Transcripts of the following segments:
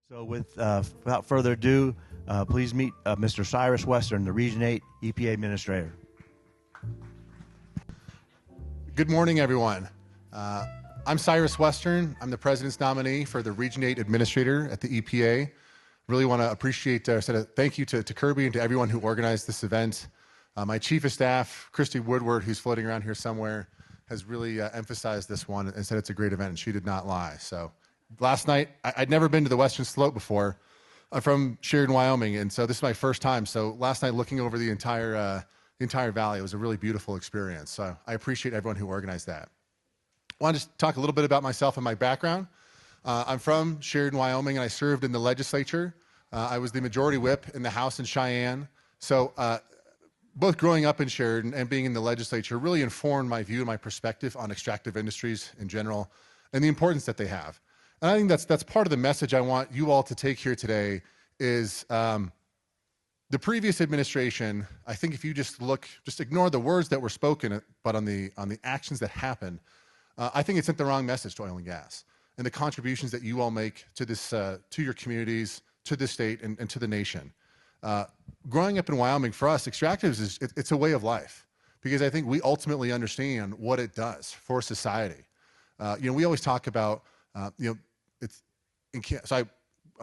So without further ado, please meet Mr. Cyrus Western, the Region 8 EPA Administrator. Good morning, everyone. I'm Cyrus Western. I'm the President's nominee for the Region 8 Administrator at the EPA. Really want to appreciate, thank you to Kirby and to everyone who organized this event. My Chief of Staff, Christy Woodward, who's floating around here somewhere, has really emphasized this one and said it's a great event, and she did not lie. So last night, I'd never been to the Western Slope before. I'm from Sheridan, Wyoming, and so this is my first time. So last night, looking over the entire valley, it was a really beautiful experience. So I appreciate everyone who organized that. I want to just talk a little bit about myself and my background. I'm from Sheridan, Wyoming, and I served in the legislature. I was the majority whip in the House in Cheyenne. So both growing up in Sheridan and being in the legislature really informed my view and my perspective on extractive industries in general and the importance that they have. And I think that's part of the message I want you all to take here today is the previous administration. I think if you just ignore the words that were spoken, but on the actions that happened, I think it sent the wrong message to oil and gas and the contributions that you all make to this, to your communities, to the state, and to the nation. Growing up in Wyoming, for us, extractives it's a way of life because I think we ultimately understand what it does for society. We always talk about, on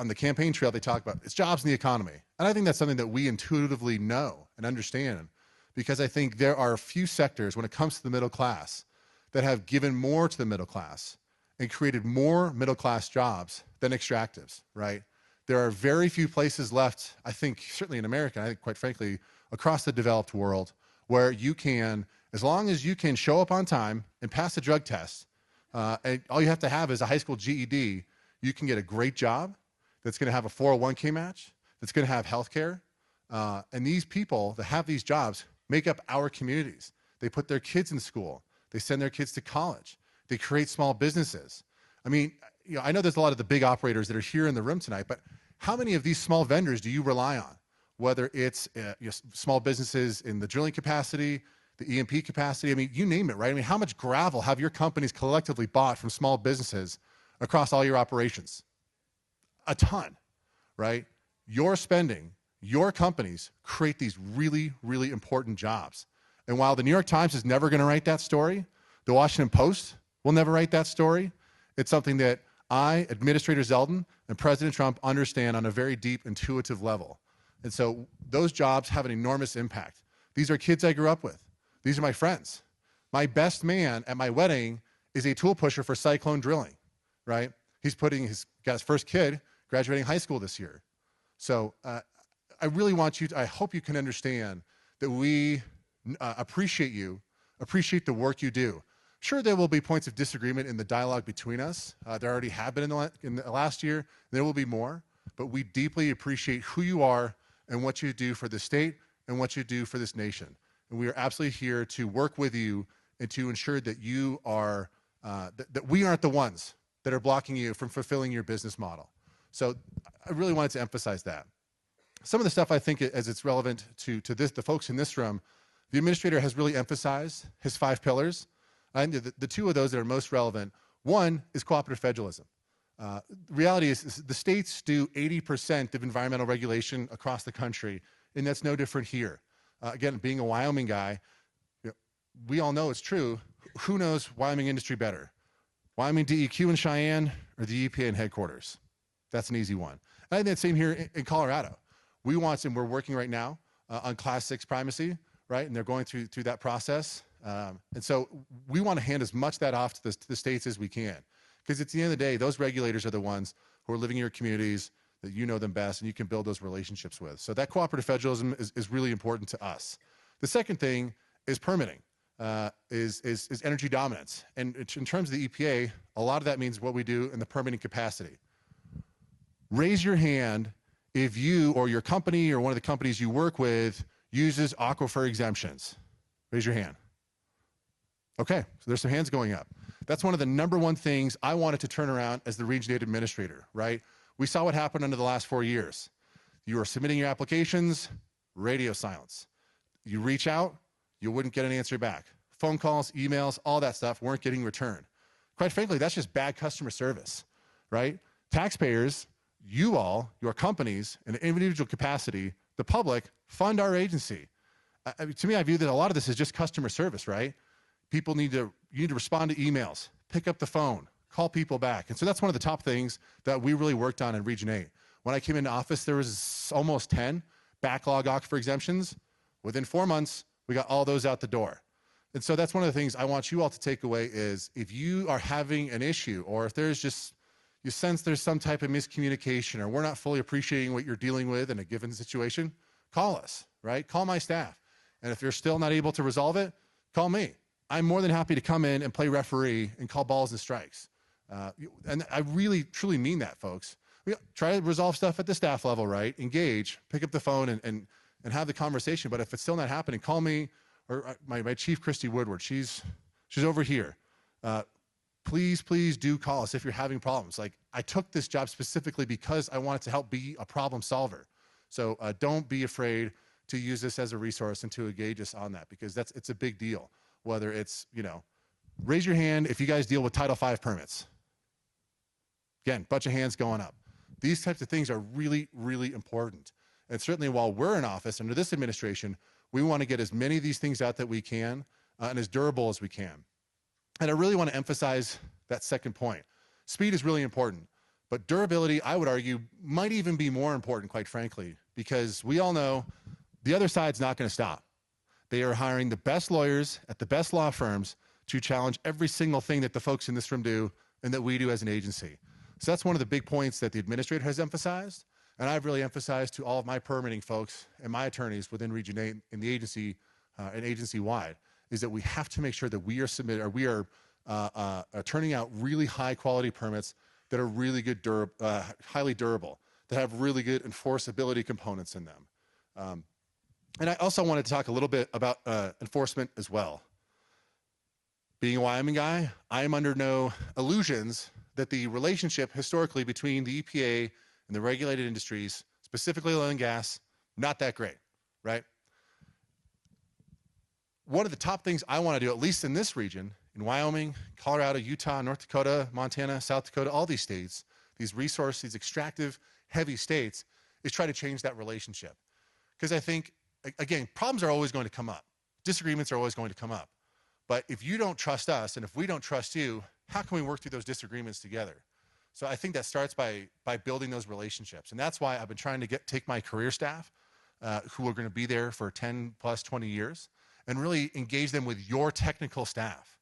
the campaign trail, they talk about it's jobs in the economy. And I think that's something that we intuitively know and understand because I think there are a few sectors when it comes to the middle class that have given more to the middle class and created more middle class jobs than extractives, right? There are very few places left, I think, certainly in America, I think quite frankly, across the developed world, where you can, as long as you can show up on time and pass a drug test, and all you have to have is a high school GED, you can get a great job that's going to have a 401k match, that's going to have health care. And these people that have these jobs make up our communities. They put their kids in school. They send their kids to college. They create small businesses. I mean, I know there's a lot of the big operators that are here in the room tonight, but how many of these small vendors do you rely on? Whether it's small businesses in the drilling capacity, the E&P capacity, I mean, you name it, right? I mean, how much gravel have your companies collectively bought from small businesses across all your operations? A ton, right? Your spending, your companies create these really, really important jobs. And while the New York Times is never going to write that story, the Washington Post will never write that story. It's something that I, Administrator Zeldin, and President Trump understand on a very deep, intuitive level. And so those jobs have an enormous impact. These are kids I grew up with. These are my friends. My best man at my wedding is a tool pusher for Cyclone Drilling, right? He's got his first kid graduating high school this year. So I really want you to, I hope you can understand that we appreciate you, appreciate the work you do. Sure, there will be points of disagreement in the dialogue between us. There already have been in the last year. There will be more, but we deeply appreciate who you are and what you do for the state and what you do for this nation. And we are absolutely here to work with you and to ensure that you are, that we aren't the ones that are blocking you from fulfilling your business model. So I really wanted to emphasize that. Some of the stuff I think as it's relevant to the folks in this room, the administrator has really emphasized his 5 pillars. And the 2 of those that are most relevant, one is cooperative federalism. The reality is the states do 80% of environmental regulation across the country, and that's no different here. Again, being a Wyoming guy, we all know it's true. Who knows Wyoming industry better? Wyoming DEQ in Cheyenne or the EPA in headquarters? That's an easy one. And I think the same here in Colorado. We want, and we're working right now on Class 6 primacy, right? And they're going through that process. And so we want to hand as much of that off to the states as we can. Because at the end of the day, those regulators are the ones who are living in your communities, that you know them best, and you can build those relationships with. So that cooperative federalism is really important to us. The second thing is permitting, is energy dominance. And in terms of the EPA, a lot of that means what we do in the permitting capacity. Raise your hand if you or your company or one of the companies you work with uses aquifer exemptions. Raise your hand. Okay, so there's some hands going up. That's one of the #1 things I wanted to turn around as the Region 8 Administrator, right? We saw what happened under the last 4 years. You were submitting your applications, radio silence. You reach out, you wouldn't get an answer back. Phone calls, emails, all that stuff weren't getting returned. Quite frankly, that's just bad customer service, right? Taxpayers you all, your companies, in an individual capacity, the public, fund our agency. To me, I view that a lot of this is just customer service, right? You need to respond to emails, pick up the phone, call people back. And so that's one of the top things that we really worked on in Region 8. When I came into office, there was almost 10 backlog aquifer exemptions. Within 4 months, we got all those out the door. And so that's one of the things I want you all to take away is if you are having an issue or if there's just, you sense there's some type of miscommunication or we're not fully appreciating what you're dealing with in a given situation, call us, right? Call my staff. And if you're still not able to resolve it, call me. I'm more than happy to come in and play referee and call balls and strikes. And I really, truly mean that, folks. Try to resolve stuff at the staff level, right? Engage, pick up the phone and have the conversation. But if it's still not happening, call me or my chief, Christy Woodward. She's over here. Please do call us if you're having problems. Like, I took this job specifically because I wanted to help be a problem solver. So don't be afraid to use this as a resource and to engage us on that, because it's a big deal. Whether it's, raise your hand if you guys deal with Title V permits. Again, bunch of hands going up. These types of things are really, really important. And certainly while we're in office under this administration, we want to get as many of these things out that we can and as durable as we can. And I really want to emphasize that second point. Speed is really important, but durability, I would argue, might even be more important, quite frankly, because we all know the other side's not going to stop. They are hiring the best lawyers at the best law firms to challenge every single thing that the folks in this room do and that we do as an agency. So that's one of the big points that the administrator has emphasized, and I've really emphasized to all of my permitting folks and my attorneys within Region 8 in the agency and agency-wide, is that we have to make sure that we are turning out really high-quality permits that are really good, highly durable, that have really good enforceability components in them. And I also wanted to talk a little bit about enforcement as well. Being a Wyoming guy, I am under no illusions that the relationship historically between the EPA and the regulated industries, specifically oil and gas, not that great, right? One of the top things I want to do, at least in this region, in Wyoming, Colorado, Utah, North Dakota, Montana, South Dakota, all these states, these resource, these extractive, heavy states, is try to change that relationship. Because I think, again, problems are always going to come up. Disagreements are always going to come up. But if you don't trust us and if we don't trust you, how can we work through those disagreements together? So I think that starts by building those relationships. And that's why I've been trying to take my career staff, who are going to be there for 10 plus 20 years, and really engage them with your technical staff.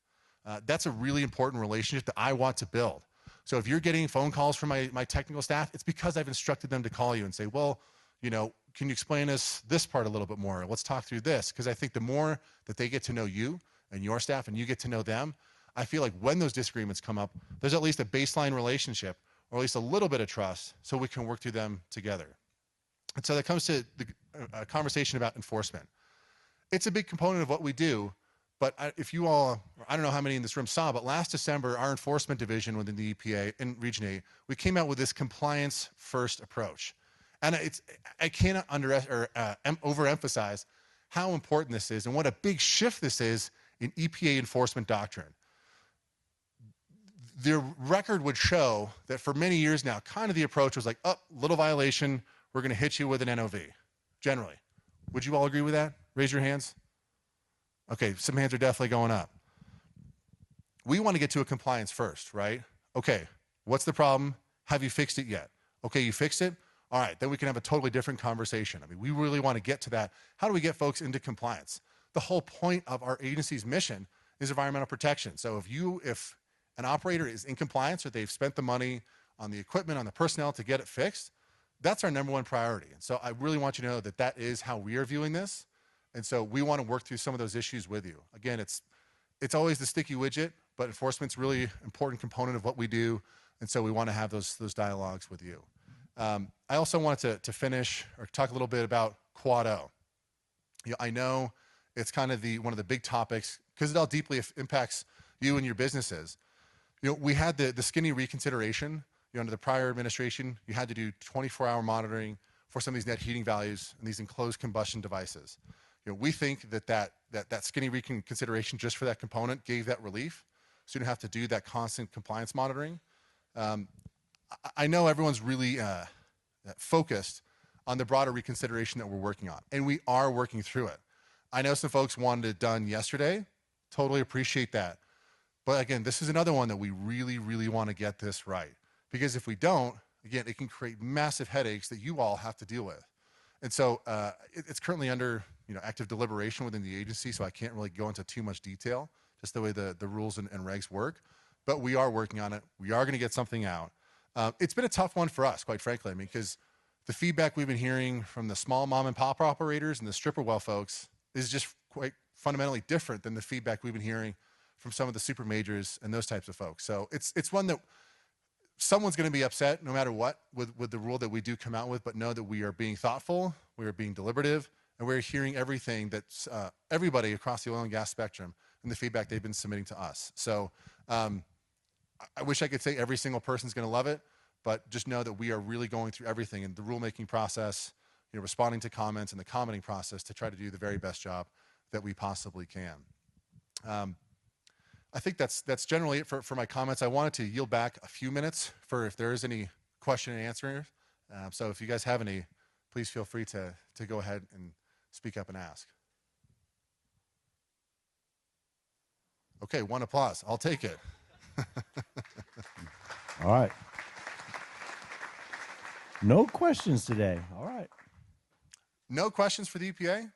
That's a really important relationship that I want to build. So if you're getting phone calls from my technical staff, it's because I've instructed them to call you and say, well, can you explain us this part a little bit more? Let's talk through this. Because I think the more that they get to know you and your staff and you get to know them, I feel like when those disagreements come up, there's at least a baseline relationship or at least a little bit of trust so we can work through them together. And so that comes to the conversation about enforcement. It's a big component of what we do, but if you all, I don't know how many in this room saw, but last December, our enforcement division within the EPA in Region 8, we came out with this compliance-first approach. And I cannot overemphasize how important this is and what a big shift this is in EPA enforcement doctrine. The record would show that for many years now, kind of the approach was like, oh, little violation, we're going to hit you with an NOV, generally. Would you all agree with that? Raise your hands. Okay, some hands are definitely going up. We want to get to a compliance first, right? Okay, what's the problem? Have you fixed it yet? Okay, you fixed it? All right, then we can have a totally different conversation. I mean, we really want to get to that. How do we get folks into compliance? The whole point of our agency's mission is environmental protection. So if an operator is in compliance or they've spent the money on the equipment, on the personnel to get it fixed, that's our number one priority. And so I really want you to know that that is how we are viewing this. And so we want to work through some of those issues with you. Again, it's always the sticky widget, but enforcement's really important component of what we do. And so we want to have those dialogues with you. I also wanted to finish or talk a little bit about Quad O. I know it's kind of one of the big topics because it all deeply impacts you and your businesses. We had the skinny reconsideration. Under the prior administration, you had to do 24-hour monitoring for some of these net heating values and these enclosed combustion devices. We think that skinny reconsideration just for that component gave that relief, so you don't have to do that constant compliance monitoring. I know everyone's really focused on the broader reconsideration that we're working on, and we are working through it. I know some folks wanted it done yesterday. Totally appreciate that. But again, this is another one that we really, really want to get this right. Because if we don't, again, it can create massive headaches that you all have to deal with. And so it's currently under active deliberation within the agency, so I can't really go into too much detail, just the way the rules and regs work. But we are working on it. We are going to get something out. It's been a tough one for us, quite frankly. I mean, because the feedback we've been hearing from the small mom and pop operators and the stripper well folks is just quite fundamentally different than the feedback we've been hearing from some of the super majors and those types of folks. So it's one that someone's going to be upset no matter what with the rule that we do come out with, but know that we are being thoughtful, we are being deliberative, and we're hearing everything that's everybody across the oil and gas spectrum and the feedback they've been submitting to us. So I wish I could say every single person's going to love it, but just know that we are really going through everything in the rulemaking process, responding to comments and the commenting process to try to do the very best job that we possibly can. I think that's generally it for my comments. I wanted to yield back a few minutes for if there is any question and answer. So if you guys have any, please feel free to go ahead and speak up and ask. Okay, one applause. I'll take it. All right. No questions today. All right. No questions for the EPA?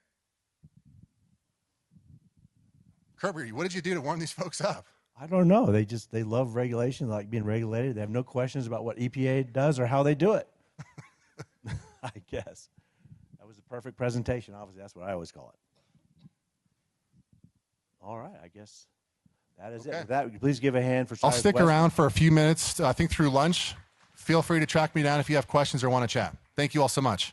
Kirby, what did you do to warm these folks up? I don't know. They love regulation, like being regulated. They have no questions about what EPA does or how they do it. I guess. That was a perfect presentation. Obviously, that's what I always call it. All right, I guess that is it. With that, would you please give a hand for Cyrus I'll stick West? around for a few minutes, I think through lunch. Feel free to track me down if you have questions or want to chat. Thank you all so much.